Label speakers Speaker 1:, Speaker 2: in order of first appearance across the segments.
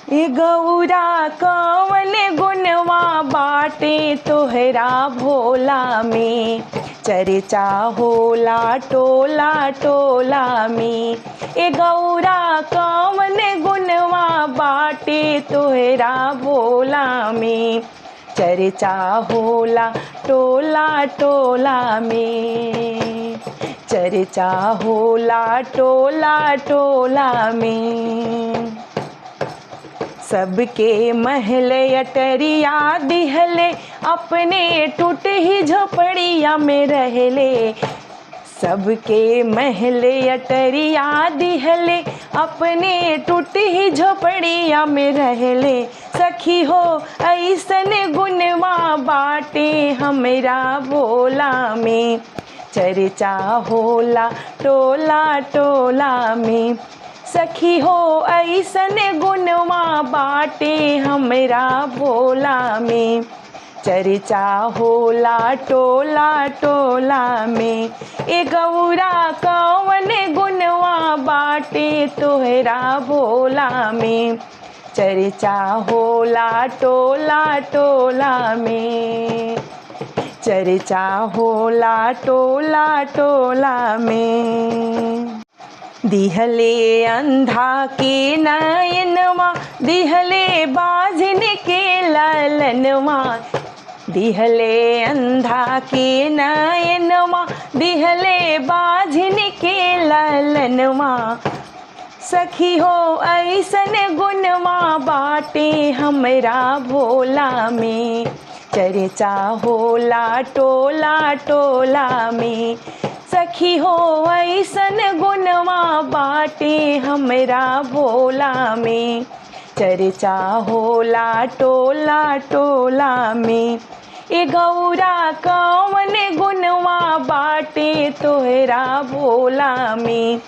Speaker 1: ए गौरा कवन गुणवा बाटे तोहरा भोला में, चर्चा होला टोला टोला में। ए गौरा कवन गुणवा बाटे तोहरा भोला में, चर्चा होला टोला टोला में, चर्चा होला टोला टोला में। सबके महल अटरिया दिहले, अपने टूट ही झोपड़िया में रहले। सबके महल अटरिया दिहले, अपने टूट ही झोपड़िया में रहले। सखी हो ऐसन गुणवा बाटे हमरा भोला में, चर्चा होला टोला टोला में। सखी हो ऐसन गुणवा बाटे हमरा भोला में, चर्चा होला टोला टोला में। ए गौरा कवन गुणवा बाटे तोहरा भोला में, चर्चा होला टोला टोला में, चर्चा होला टोला टोला में। दिहले अंधा के नयनवा, दिहले बाझिन के ललनवा। दिहले अंधा के नयनवा, दिहले बाझिन के ललनवा। सखी हो ऐसन गुणवा बाटे हमरा भोला में, चर्चा होला टोला टोला में। सखी हो ऐसन गुणवा बाटे हमरा भोला में, चर्चा होला टोला टोला में। ए गौरा कवन गुणवा बाटे तोहरा भोला में,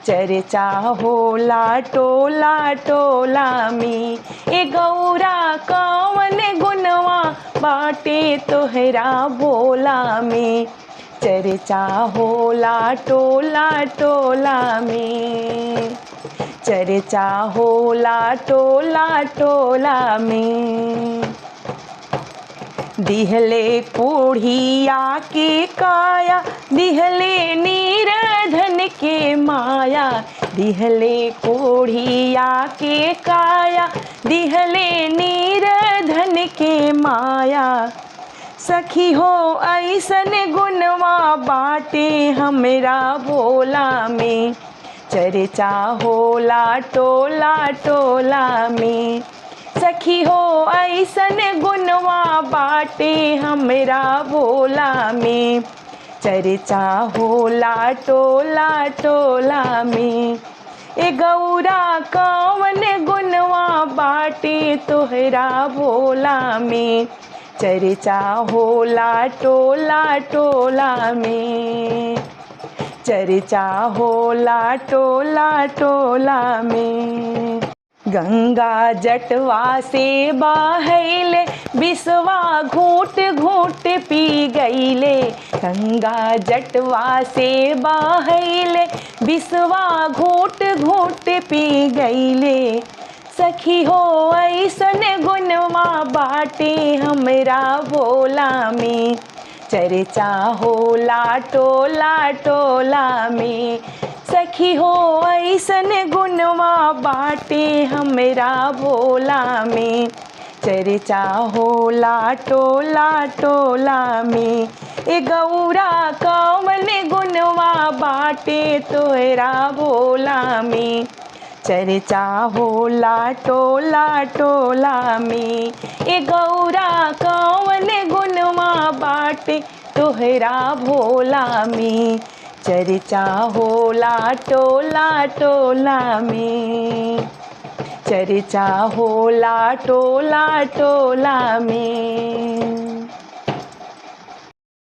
Speaker 1: चर्चा होला टोला टोला में। ए गौरा कवन गुणवा बाटे तोहरा भोला में, चर्चा होला टोला टोला में, चर्चा होला टोला टोला में। दिहले कोढ़िया के काया, दिहले नीरधन के माया। दिहले कोढ़िया के काया, दिहले नीरधन के माया। सखी हो ऐसन गुणवा बाटे हमरा भोला में, चर्चा होला टोला टोला में। सखी हो ऐसन गुणवा बाटे हमरा भोला में, चर्चा होला टोला टोला में। ए गौरा कवन गुणवा बाटे तोहरा भोला में, चर्चा होला टोला टोला में, चर्चा होला टोला टोला में। गंगा जटवा से बहैले, बिसवा घूट घूट पी गईले। गंगा जटवा से बहैले, बिसवा घूट घूट पी गईले। सखी हो ऐसन गुणवा बाटे हमरा भोला में, चर्चा होला टोला टोला में। सखी हो ऐसन गुणवा बाटे हमरा भोला में, चर्चा होला टोला टोला में। ए गौरा कवन गुणवा बाटे तोहरा भोला में, चर्चा होला टोला टोला में। ए गौरा कवन गुणवा बाटे तोहरा भोला में, चर्चा होला टोला टोला में, चर्चा होला टोला टोला में।